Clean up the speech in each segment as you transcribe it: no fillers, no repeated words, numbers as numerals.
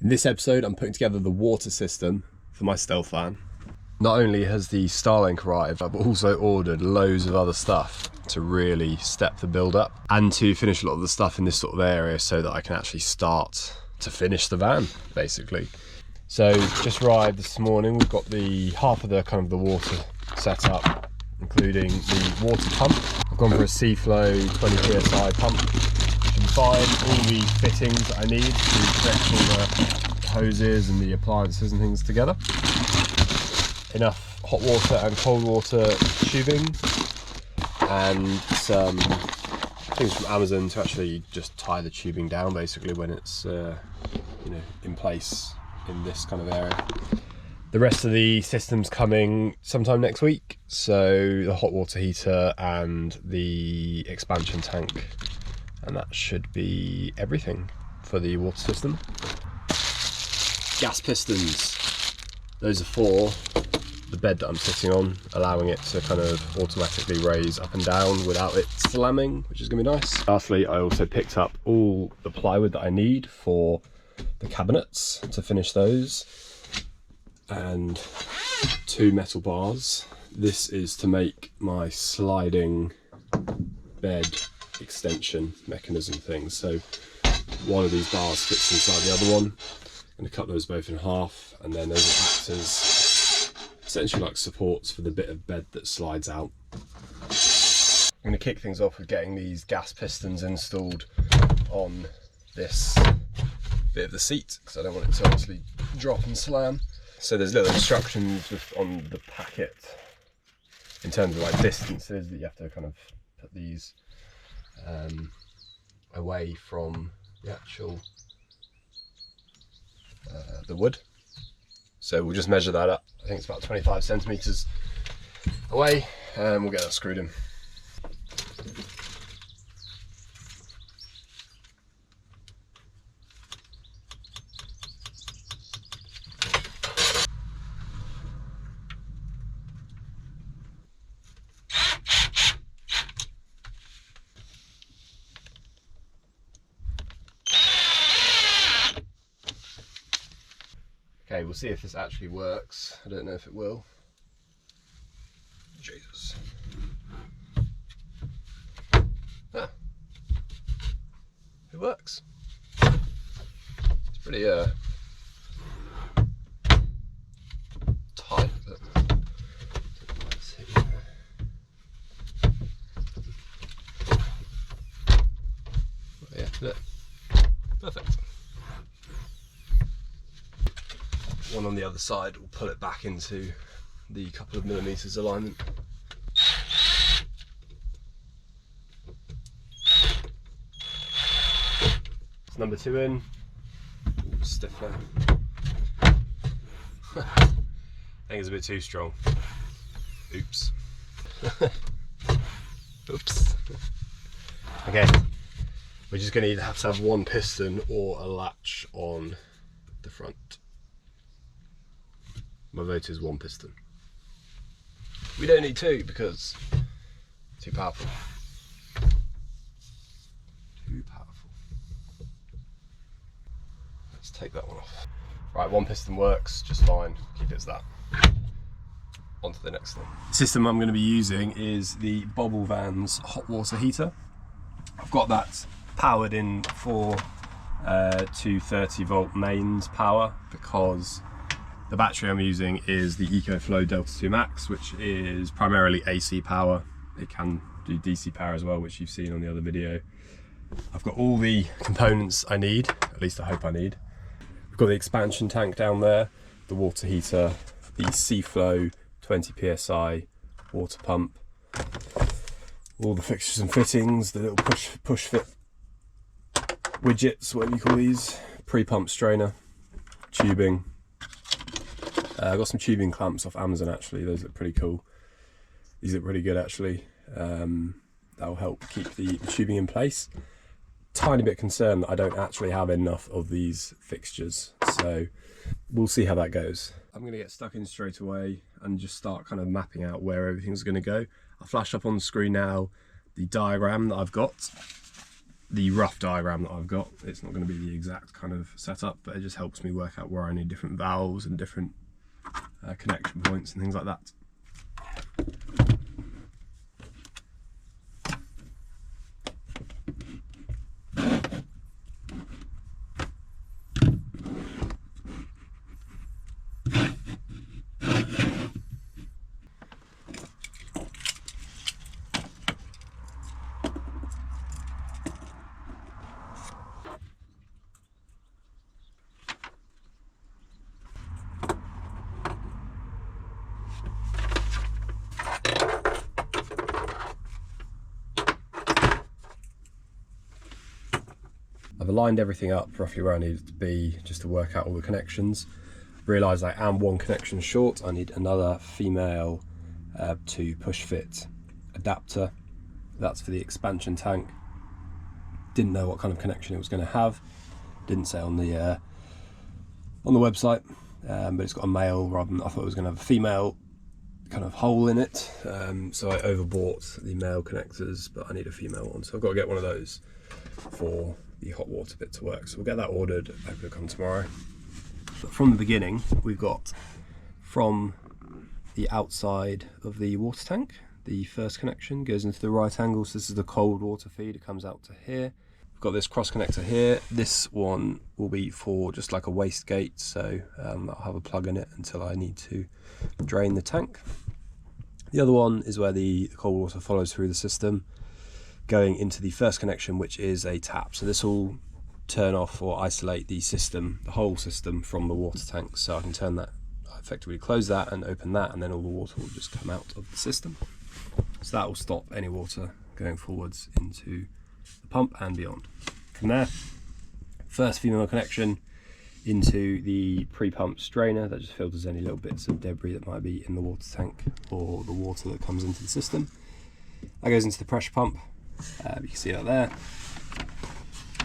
In this episode, I'm putting together the water system for my Stealth van. Not only has the Starlink arrived, I've also ordered loads of other stuff to really step the build up and to finish a lot of the stuff in this sort of area so that I can actually start to finish the van, basically. So just arrived this morning, we've got the half of the kind of the water set up, including the water pump. I've gone for a Seaflow 20 psi pump. Fine, all the fittings that I need to connect all the hoses and the appliances and things together. Enough hot water and cold water tubing, and some things from Amazon to actually just tie the tubing down basically when it's in place in this kind of area. The rest of the system's coming sometime next week, so the hot water heater and the expansion tank. And that should be everything for the water system. Gas pistons. Those are for the bed that I'm sitting on, allowing it to kind of automatically raise up and down without it slamming, which is gonna be nice. Lastly, I also picked up all the plywood that I need for the cabinets to finish those, and 2 metal bars. This is to make my sliding bed extension mechanism thing. So one of these bars fits inside the other one. I'm going to cut those both in half, and then those act as essentially like supports for the bit of bed that slides out. I'm going to kick things off with getting these gas pistons installed on this bit of the seat, because I don't want it to obviously drop and slam. So there's little instructions on the packet in terms of like distances that you have to kind of put these away from the actual the wood. So we'll just measure that up. I think it's about 25 centimeters away, and we'll get that screwed in. Okay, we'll see if this actually works. I don't know if it will. Jesus. Ah. It works. It's pretty tight. Let's see. Yeah, look. Perfect. One on the other side will pull it back into the couple of millimeters alignment. It's number 2 in. Ooh, stiff there. I think it's a bit too strong. Oops. Oops. Okay, we're just going to either have to have one piston or a latch on the front. My vote is 1 piston. We don't need 2 because too powerful. Too powerful. Let's take that one off. Right, 1 piston works just fine. Keep it as that. On to the next thing. The system I'm going to be using is the Bobble Van's hot water heater. I've got that powered in for 230 volt mains power, because the battery I'm using is the EcoFlow Delta 2 Max, which is primarily AC power. It can do DC power as well, which you've seen on the other video. I've got all the components I need, at least I hope I need. We've got the expansion tank down there, the water heater, the Seaflow 20 psi water pump, all the fixtures and fittings, the little push fit widgets, whatever you call these, pre-pump strainer, tubing. I got some tubing clamps off Amazon actually, those look pretty cool. These look really good actually. That'll help keep the tubing in place. Tiny bit concerned that I don't actually have enough of these fixtures, so we'll see how that goes. I'm going to get stuck in straight away and just start kind of mapping out where everything's going to go. I'll flash up on the screen now the diagram that I've got the rough diagram that I've got. It's not going to be the exact kind of setup, but it just helps me work out where I need different valves and different connection points and things like that. I've aligned everything up roughly where I need it to be just to work out all the connections. Realised I am one connection short. I need another female to push fit adapter. That's for the expansion tank. Didn't know what kind of connection it was going to have. Didn't say on the website, but it's got a male rather than, I thought it was going to have a female kind of hole in it. So I overbought the male connectors, but I need a female one. So I've got to get one of those for the hot water bit to work. So we'll get that ordered, hopefully it'll come tomorrow. But from the beginning, we've got from the outside of the water tank, the first connection goes into the right angle. So this is the cold water feed, it comes out to here. We've got this cross connector here. This one will be for just like a waste gate, so I'll have a plug in it until I need to drain the tank. The other one is where the cold water follows through the system, going into the first connection, which is a tap. So this will turn off or isolate the system, the whole system, from the water tank. So I can turn that, effectively close that and open that, and then all the water will just come out of the system. So that will stop any water going forwards into the pump and beyond. From there, first female connection into the pre-pump strainer that just filters any little bits of debris that might be in the water tank or the water that comes into the system. That goes into the pressure pump. You can see that there.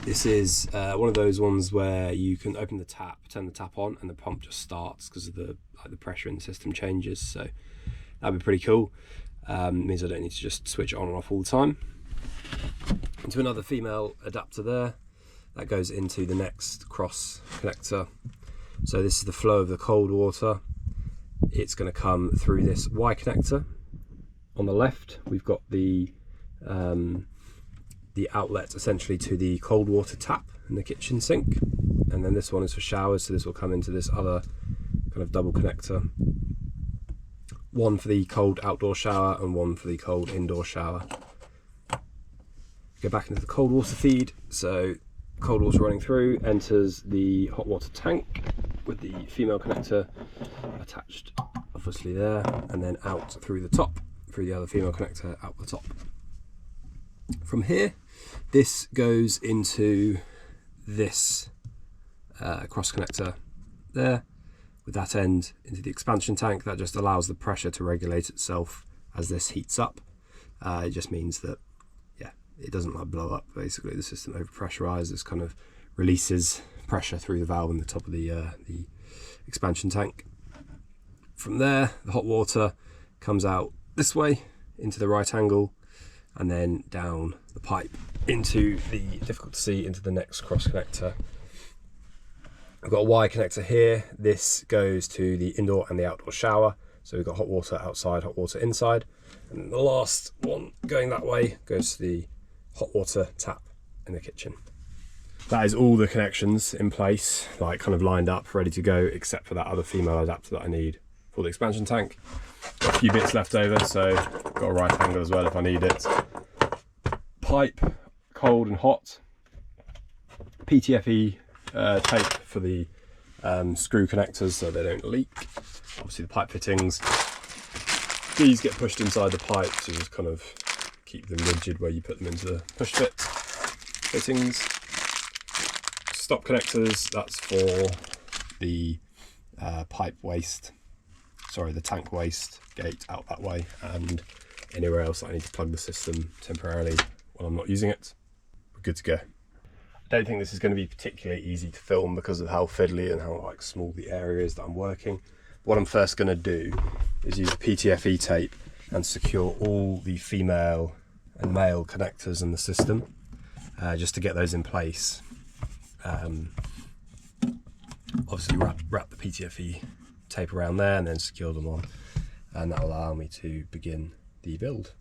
This is one of those ones where you can open the tap, turn the tap on, and the pump just starts because of the pressure in the system changes. So that'd be pretty cool. It means I don't need to just switch it on and off all the time. Into another female adapter there. That goes into the next cross connector. So this is the flow of the cold water. It's going to come through this Y connector. On the left, we've got the outlet essentially to the cold water tap in the kitchen sink, and then this one is for showers, so this will come into this other kind of double connector, one for the cold outdoor shower and one for the cold indoor shower. Go back into the cold water feed, so cold water running through enters the hot water tank with the female connector attached obviously there, and then out through the top through the other female connector out the top. From here, this goes into this cross connector there, with that end into the expansion tank. That just allows the pressure to regulate itself as this heats up. It just means that, yeah, it doesn't like blow up. Basically, the system overpressurizes. This kind of releases pressure through the valve in the top of the expansion tank. From there, the hot water comes out this way into the right angle, and then down the pipe into the, difficult to see, into the next cross connector. I've got a Y connector here. This goes to the indoor and the outdoor shower. So we've got hot water outside, hot water inside. And the last one going that way goes to the hot water tap in the kitchen. That is all the connections in place, like kind of lined up, ready to go, except for that other female adapter that I need for the expansion tank. Got a few bits left over, so got a right angle as well if I need it. Pipe, cold and hot. PTFE tape for the screw connectors so they don't leak. Obviously the pipe fittings, these get pushed inside the pipe to just kind of keep them rigid where you put them into the push fit fittings. Stop connectors, that's for the pipe waste, sorry, the tank waste gate out that way, and anywhere else that I need to plug the system temporarily when I'm not using it. We're good to go. I don't think this is going to be particularly easy to film because of how fiddly and how like small the area is that I'm working. What I'm first going to do is use the PTFE tape and secure all the female and male connectors in the system. just to get those in place. Obviously wrap the PTFE tape around there and then secure them on, and that will allow me to begin the build.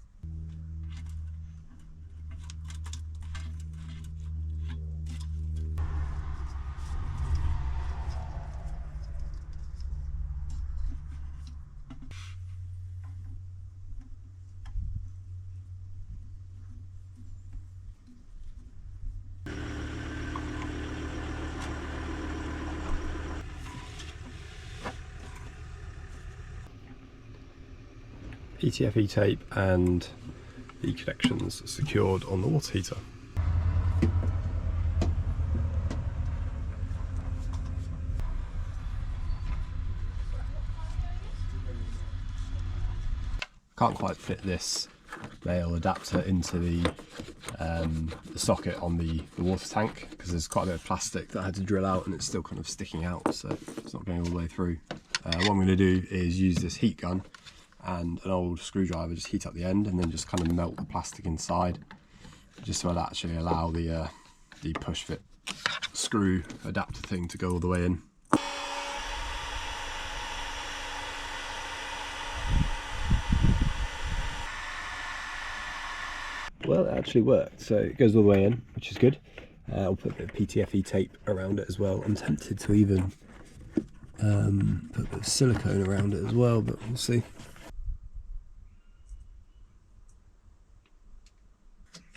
PTFE tape and the connections secured on the water heater. Can't quite fit this male adapter into the socket on the water tank because there's quite a bit of plastic that I had to drill out and it's still kind of sticking out, so it's not going all the way through. What I'm going to do is use this heat gun and an old screwdriver, just heat up the end and then just kind of melt the plastic inside, just so I'll actually allow the push fit screw adapter thing to go all the way in. Well, it actually worked, so it goes all the way in, which is good. I'll put a bit of PTFE tape around it as well. I'm tempted to even put a bit of silicone around it as well, but we'll see.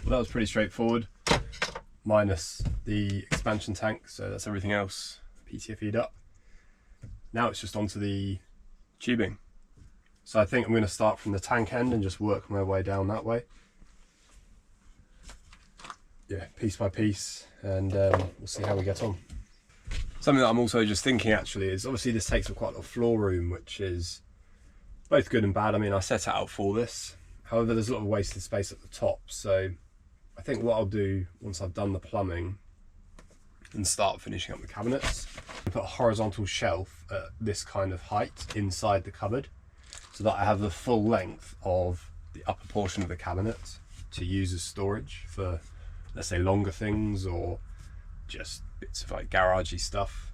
Well, that was pretty straightforward, minus the expansion tank, so that's everything else PTFE'd up. Now it's just onto the tubing. So I think I'm going to start from the tank end and just work my way down that way. Yeah, piece by piece, and we'll see how we get on. Something that I'm also just thinking actually is, obviously this takes up quite a lot of floor room, which is both good and bad. I mean, I set it out for this. However, there's a lot of wasted space at the top, so I think what I'll do once I've done the plumbing and start finishing up the cabinets, I'll put a horizontal shelf at this kind of height inside the cupboard, so that I have the full length of the upper portion of the cabinet to use as storage for, let's say, longer things or just bits of like garagey stuff.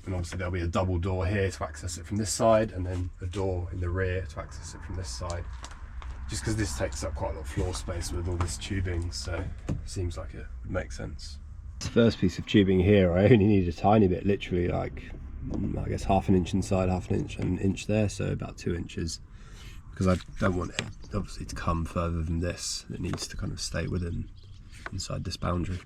And obviously there'll be a double door here to access it from this side, and then a door in the rear to access it from this side, just because this takes up quite a lot of floor space with all this tubing, so it seems like it would make sense. This first piece of tubing here, I only need a tiny bit, literally like, I guess half an inch inside, half an inch and an inch there, so about 2 inches, because I don't want it obviously to come further than this. It needs to kind of stay within inside this boundary.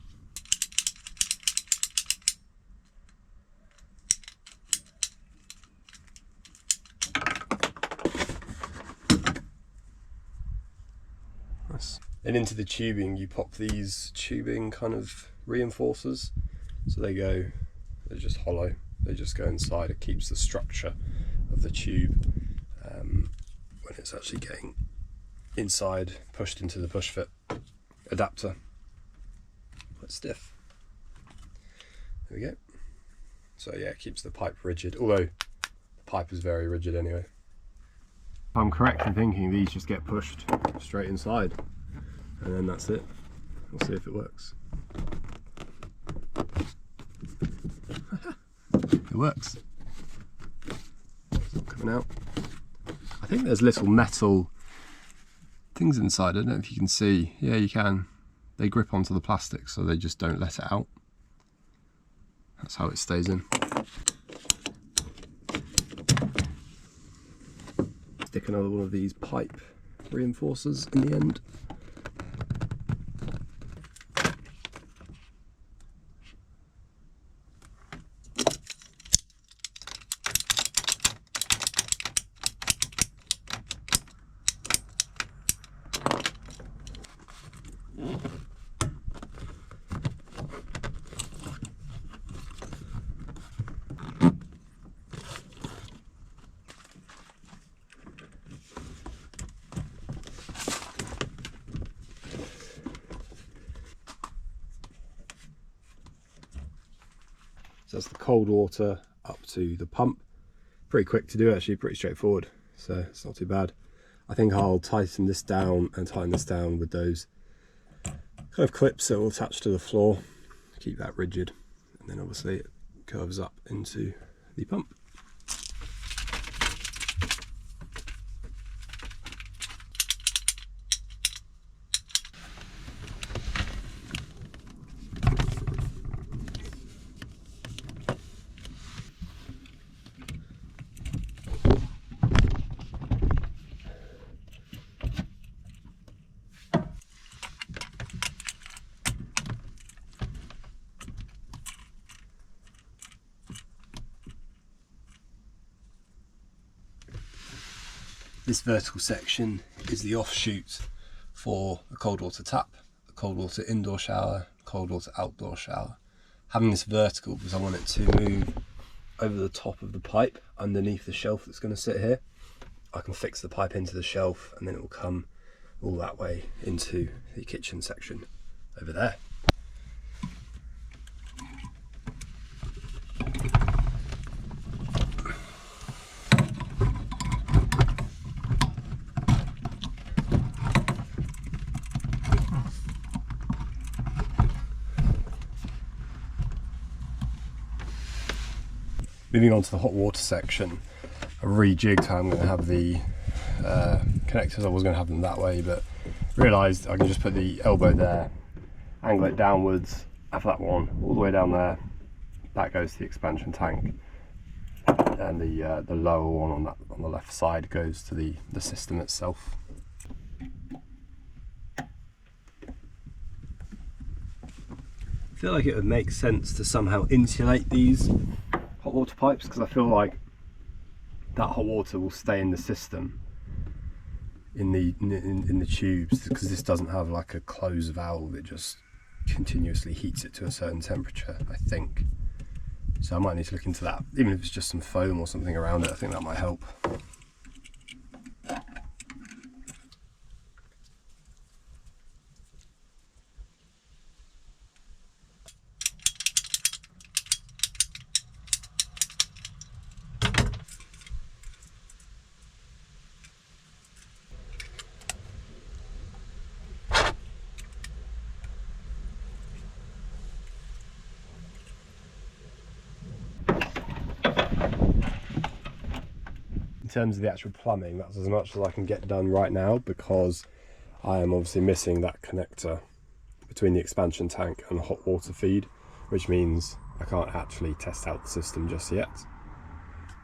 Nice. And into the tubing you pop these tubing kind of reinforcers, so they're just hollow, they just go inside. It keeps the structure of the tube when it's actually getting inside, pushed into the push fit adapter. Quite stiff. There we go. So yeah, it keeps the pipe rigid, although the pipe is very rigid anyway. If I'm correct in thinking, these just get pushed straight inside, and then that's it. We'll see if it works. It works. It's not coming out. I think there's little metal things inside. I don't know if you can see. Yeah, you can. They grip onto the plastic, so they just don't let it out. That's how it stays in. Stick another one of these pipe reinforcers in the end. So that's the cold water up to the pump. Pretty quick to do actually, pretty straightforward, so it's not too bad. I think I'll tighten this down and tighten this down with those kind of clips that will attach to the floor to keep that rigid, and then obviously it curves up into the pump. This vertical section is the offshoot for a cold water tap, a cold water indoor shower, cold water outdoor shower. Having this vertical because I want it to move over the top of the pipe underneath the shelf that's going to sit here. I can fix the pipe into the shelf and then it will come all that way into the kitchen section over there. Moving on to the hot water section, I rejigged how I'm going to have the connectors. I was going to have them that way, but realised I can just put the elbow there, angle it downwards, have that one all the way down there. That goes to the expansion tank, and the lower one on the left side goes to the system itself. I feel like it would make sense to somehow insulate these hot water pipes, because I feel like that hot water will stay in the system in the tubes, because this doesn't have like a close valve. It just continuously heats it to a certain temperature, I think. So I might need to look into that, even if it's just some foam or something around it. I think that might help. In terms of the actual plumbing, that's as much as I can get done right now, because I am obviously missing that connector between the expansion tank and the hot water feed, which means I can't actually test out the system just yet,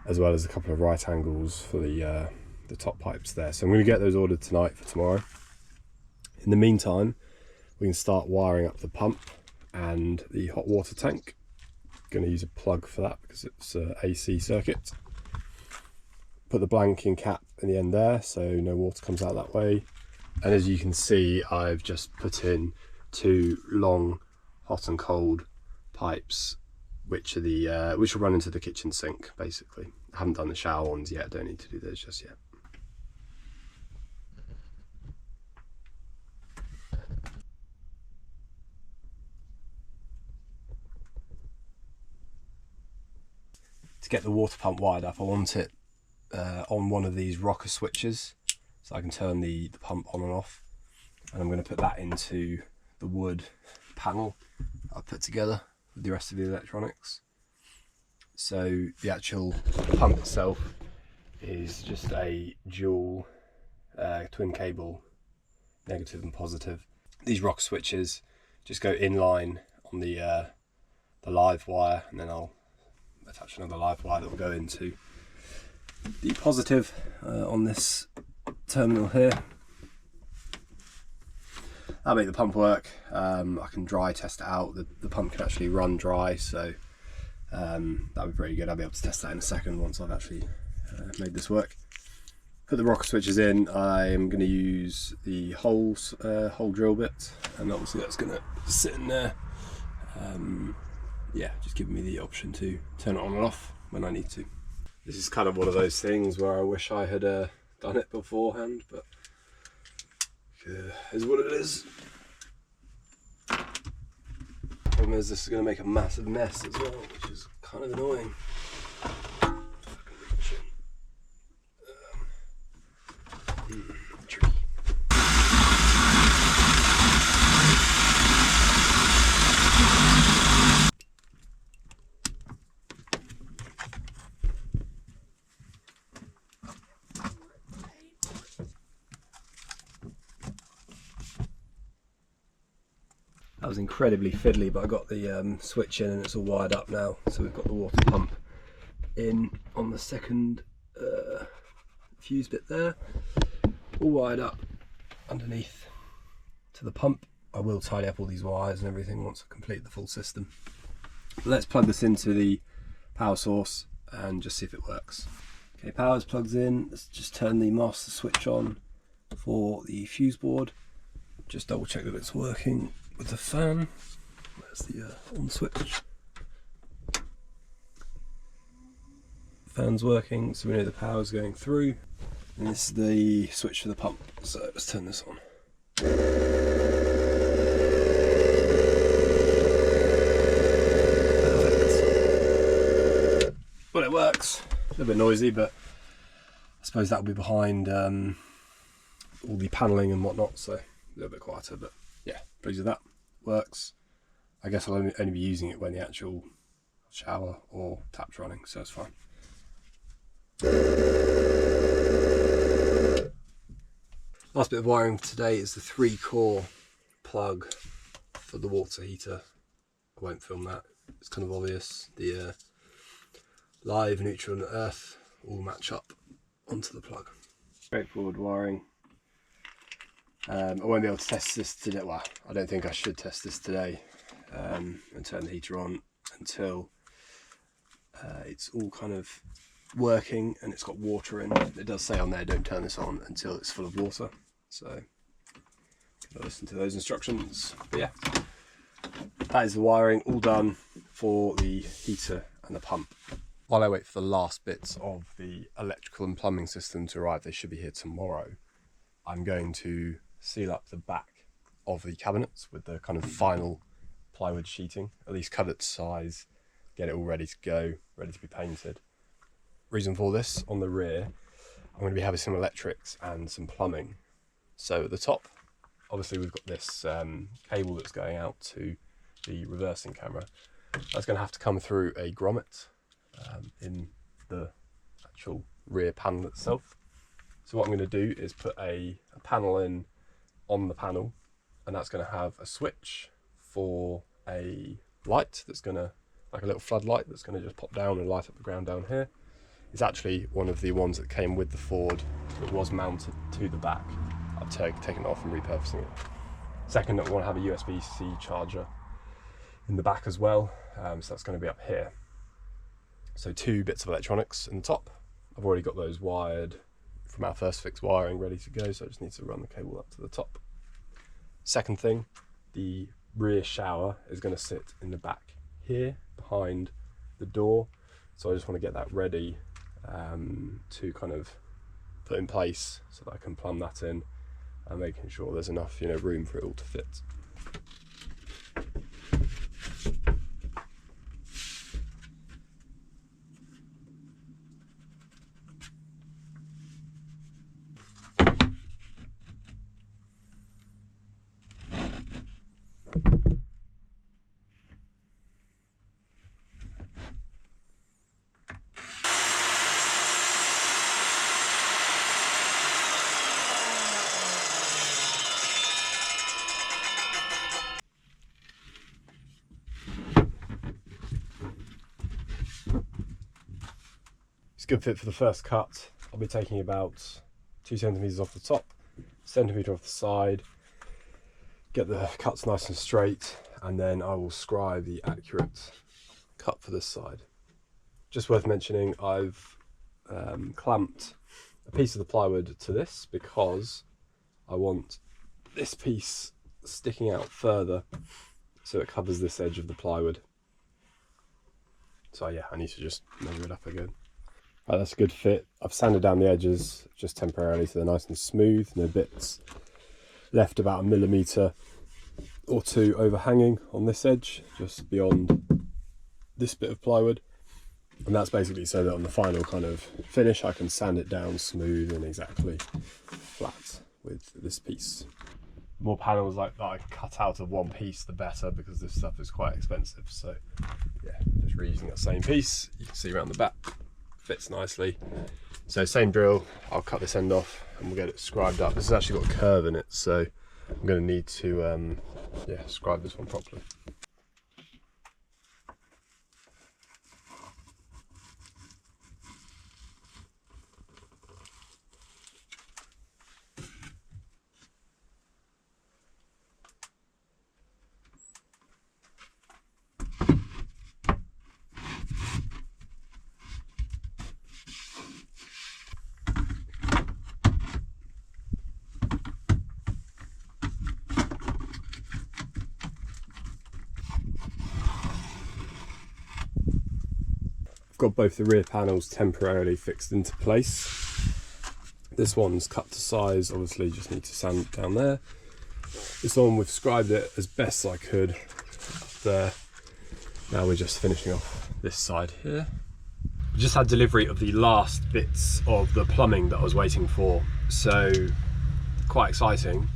as well as a couple of right angles for the top pipes there. So I'm going to get those ordered tonight for tomorrow. In the meantime, we can start wiring up the pump and the hot water tank. I'm going to use a plug for that because it's an AC circuit. Put the blanking cap in the end there so no water comes out that way. And as you can see, I've just put in 2 long hot and cold pipes, which are which will run into the kitchen sink basically. I haven't done the shower ones yet, don't need to do those just yet. To get the water pump wired up, I want it on one of these rocker switches, so I can turn the pump on and off. And I'm going to put that into the wood panel I've put together with the rest of the electronics. So the actual pump itself is just a dual twin cable, negative and positive. These rocker switches just go in line on the live wire, and then I'll attach another live wire that will go into the positive on this terminal here. That'll make the pump work. I can dry test it out. The pump can actually run dry, so that'll be pretty good. I'll be able to test that in a second once I've actually made this work. Put the rocker switches in. I am going to use the hole drill bit, and obviously that's going to sit in there. Yeah, just giving me the option to turn it on and off when I need to. This is kind of one of those things where I wish I had done it beforehand, but is what it is. Problem is, this is going to make a massive mess as well, which is kind of annoying. Tricky. was incredibly fiddly, but I got the switch in and it's all wired up now. So we've got the water pump in on the second fuse bit there, all wired up underneath to the pump. I will tidy up all these wires and everything once I complete the full system. But let's plug this into the power source and just see if it works. Okay, power's plugged in. Let's just turn the master switch on for the fuse board. Just double check that it's working with the fan. There's the on switch. Fan's working, so we know the power's going through. And this is the switch for the pump. So let's turn this on. Perfect. Well, it works. A little bit noisy, but I suppose that'll be behind all the panelling and whatnot, so a little bit quieter, but yeah, pleased with that. Works. I guess I'll only be using it when the actual shower or tap's running, so it's fine. Last bit of wiring for today is the 3-core plug for the water heater. I won't film that, it's kind of obvious. The live, neutral and earth all match up onto the plug. Straightforward wiring. I won't be able to test this today. Well, I don't think I should test this today and turn the heater on until it's all kind of working and it's got water in. It does say on there, don't turn this on until it's full of water. So listen to those instructions. But yeah, that is the wiring all done for the heater and the pump. While I wait for the last bits of the electrical and plumbing system to arrive, they should be here tomorrow, I'm going to seal up the back of the cabinets with the kind of final plywood sheeting, at least cut it to size, get it all ready to go, ready to be painted. Reason for this, on the rear, I'm going to be having some electrics and some plumbing. So at the top, obviously we've got this cable that's going out to the reversing camera. That's going to have to come through a grommet in the actual rear panel itself. So what I'm going to do is put a panel in on the panel, and that's going to have a switch for a light that's going to, like a little floodlight that's going to just pop down and light up the ground down here. It's actually one of the ones that came with the Ford that was mounted to the back. I've taken it off and repurposing it. Second, I want to have a USB-C charger in the back as well, so that's going to be up here. So 2 bits of electronics in the top. I've already got those wired from our first fix wiring ready to go, so I just need to run the cable up to the top. Second thing, the rear shower is going to sit in the back here behind the door, so I just want to get that ready to kind of put in place so that I can plumb that in and making sure there's enough, room for it all to fit. Good fit for the first cut. I'll be taking about 2 centimeters off the top, centimeter off the side, get the cuts nice and straight, and then I will scribe the accurate cut for this side. Just worth mentioning, I've clamped a piece of the plywood to this because I want this piece sticking out further so it covers this edge of the plywood. So yeah, I need to just measure it up again. Right, that's a good fit. I've sanded down the edges just temporarily so they're nice and smooth, no bits. Left about 1 millimeter or 2 overhanging on this edge, just beyond this bit of plywood. And that's basically so that on the final kind of finish I can sand it down smooth and exactly flat with this piece. The more panels like that I cut out of one piece, the better, because this stuff is quite expensive. So yeah, just reusing that same piece. You can see around the back. Fits nicely. So same drill, I'll cut this end off and we'll get it scribed up. This has actually got a curve in it, so I'm going to need to yeah, scribe this one properly. Got both the rear panels temporarily fixed into place. This one's cut to size, obviously just need to sand it down there. This one we've scribed it as best I could there. Now we're just finishing off this side here. We just had delivery of the last bits of the plumbing that I was waiting for, so quite exciting.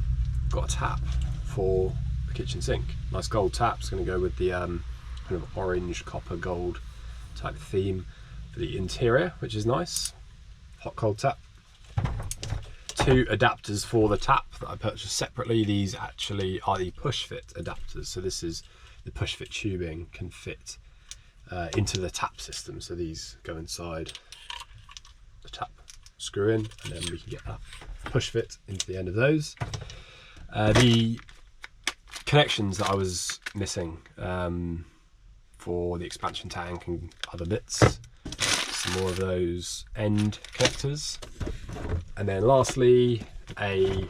Got a tap for the kitchen sink. Nice gold tap, it's going to go with the kind of orange copper gold type theme for the interior, which is nice. Hot cold tap. 2 adapters for the tap that I purchased separately. These actually are the push fit adapters, so this is the push fit tubing can fit into the tap system, so these go inside the tap, screw in, and then we can get that push fit into the end of those. The connections that I was missing for the expansion tank and other bits, some more of those end connectors, and then lastly a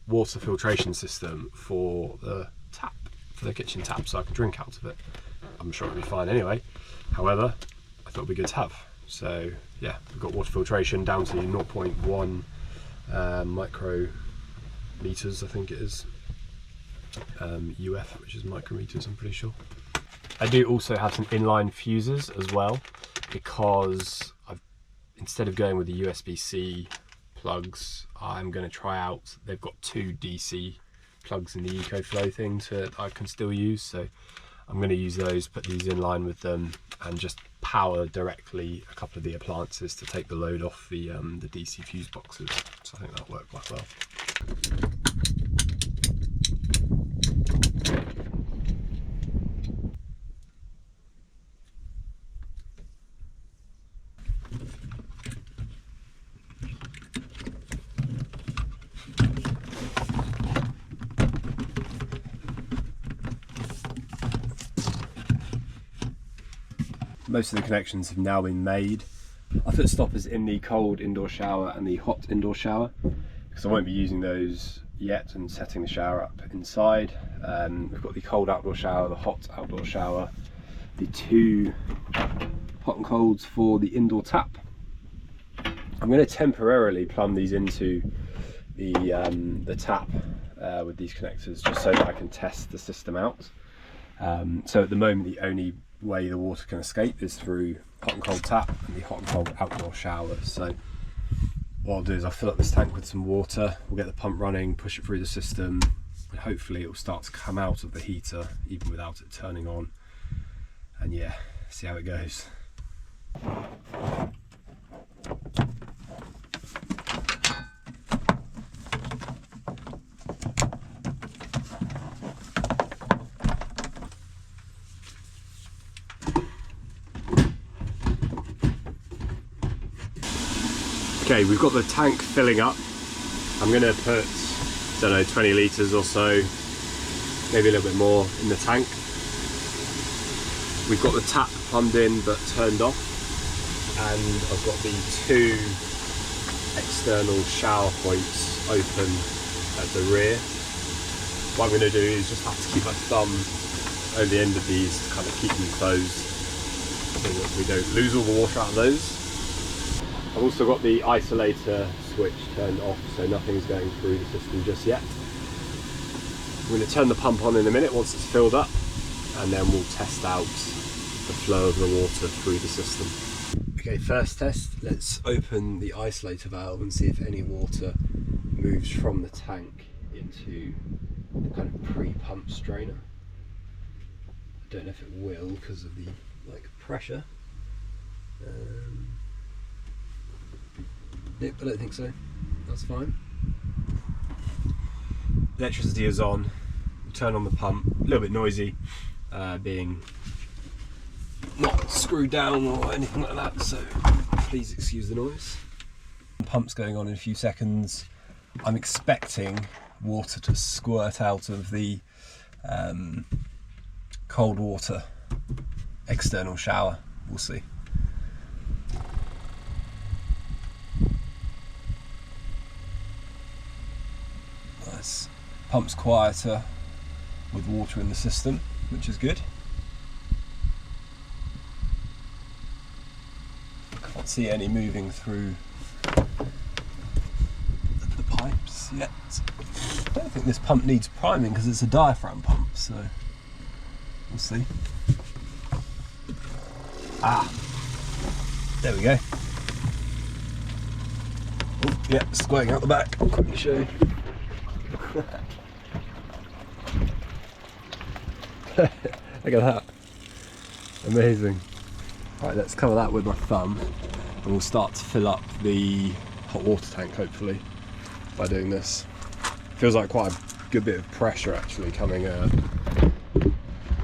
water filtration system for the tap, for the kitchen tap, so I can drink out of it. I'm sure it'll be fine anyway, however I thought it'd be good to have. So yeah, we've got water filtration down to 0.1 micrometers, I think it is, UF, which is micrometers, I'm pretty sure. I do also have some inline fuses as well, because instead of going with the USB-C plugs, I'm going to try out, they've got 2 DC plugs in the EcoFlow thing that I can still use, so I'm going to use those, put these in line with them, and just power directly a couple of the appliances to take the load off the DC fuse boxes. So I think that'll work quite well. Most of the connections have now been made. I put stoppers in the cold indoor shower and the hot indoor shower because I won't be using those yet and setting the shower up inside. We've got the cold outdoor shower, the hot outdoor shower, the 2 hot and colds for the indoor tap. I'm going to temporarily plumb these into the tap with these connectors, just so that I can test the system out. So at the moment the only way the water can escape is through hot and cold tap and the hot and cold outdoor shower. So what I'll do is I'll fill up this tank with some water, we'll get the pump running, push it through the system, and hopefully it will start to come out of the heater even without it turning on, and yeah, see how it goes. Okay, we've got the tank filling up. I'm going to put, I don't know, 20 litres or so, maybe a little bit more in the tank. We've got the tap plumbed in but turned off, and I've got the 2 external shower points open at the rear. What I'm going to do is just have to keep my thumb over the end of these to kind of keep them closed so that we don't lose all the water out of those. I've also got the isolator switch turned off, so nothing's going through the system just yet. I'm going to turn the pump on in a minute once it's filled up, and then we'll test out the flow of the water through the system. Okay, first test, let's open the isolator valve and see if any water moves from the tank into the kind of pre-pump strainer. I don't know if it will because of the pressure. Nope, I don't think so. That's fine. Electricity is on. turn on the pump. A little bit noisy, being not screwed down or anything like that, so please excuse the noise. The pump's going on in a few seconds. I'm expecting water to squirt out of the cold water external shower. We'll see. Nice. Pump's quieter with water in the system, which is good. Can't see any moving through the pipes yet. I don't think this pump needs priming because it's a diaphragm pump, so we'll see. Ah, there we go. Oh, yeah, squirting out the back. I'll quickly show you. Look at that. Amazing. Right, let's cover that with my thumb and we'll start to fill up the hot water tank, hopefully, by doing this. Feels like quite a good bit of pressure actually coming out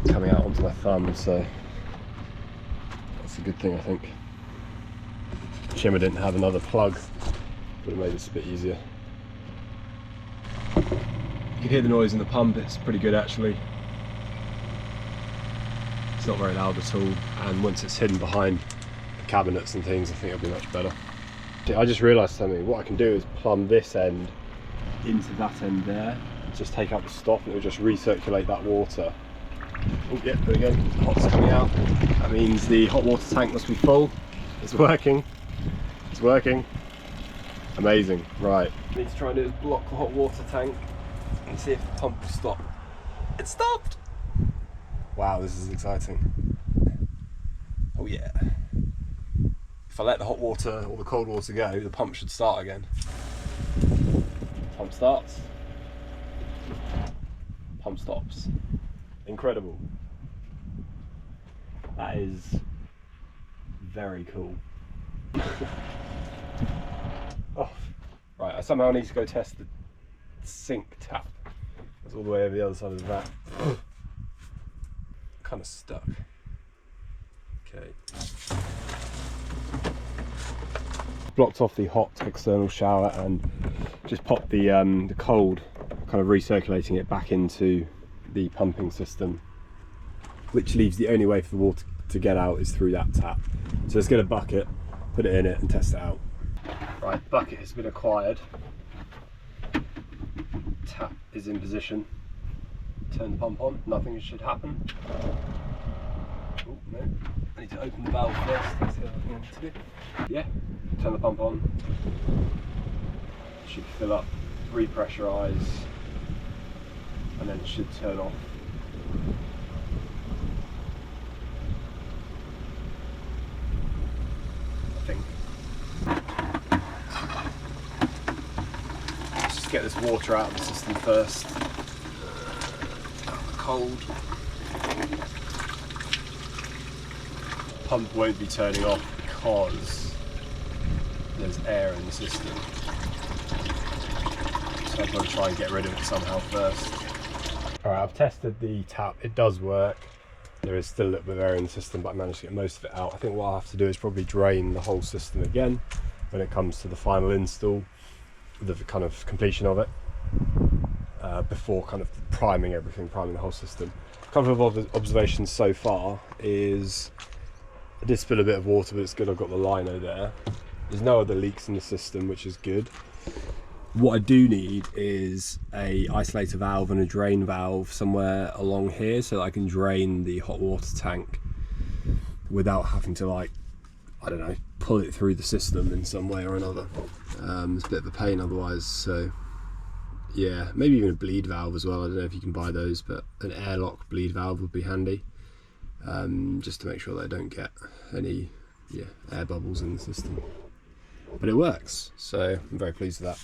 onto my thumb, so that's a good thing, I think. Shame I didn't have another plug, would have made this a bit easier. You can hear the noise in the pump, it's pretty good actually. It's not very loud at all, and once it's hidden behind the cabinets and things, I think it'll be much better. I just realised something. What I can do is plumb this end into that end there, just take out the stop, and it'll just recirculate that water. Oh yeah, there we go, the hot's coming out. That means the hot water tank must be full. It's working. It's working. Amazing. Right. What I need to try and do is block the hot water tank and see if the pump will stop. It stopped! Wow, this is exciting. Oh yeah. If I let the hot water or the cold water go, the pump should start again. Pump starts. Pump stops. Incredible. That is very cool. Oh, right, I somehow need to go test the sink tap. It's all the way over the other side of the vat. Kind of stuck. Okay. Blocked off the hot external shower and just popped the cold, kind of recirculating it back into the pumping system, which leaves the only way for the water to get out is through that tap. So let's get a bucket, put it in it and test it out. Right, bucket has been acquired. Tap is in position. Turn the pump on, nothing should happen. Oh no, I need to open the valve first, that's the other thing I need to do. Yeah, turn the pump on. Should fill up, repressurize, and then it should turn off. I think. Let's just get this water out of the system first. Cold. Pump won't be turning off because there's air in the system. So I've got to try and get rid of it somehow first. Alright, I've tested the tap, it does work. There is still a little bit of air in the system, but I managed to get most of it out. I think what I'll have to do is probably drain the whole system again when it comes to the final install, the kind of completion of it. Before kind of priming everything, priming the whole system. A couple of observations so far is I did spill a bit of water, but it's good I've got the lino there. There's no other leaks in the system, which is good. What I do need is a isolator valve and a drain valve somewhere along here so that I can drain the hot water tank without having to, like, I don't know, pull it through the system in some way or another. It's a bit of a pain otherwise, so yeah, maybe even a bleed valve as well. I don't know if you can buy those, but an airlock bleed valve would be handy, just to make sure they don't get any air bubbles in the system. But it works, so I'm very pleased with that.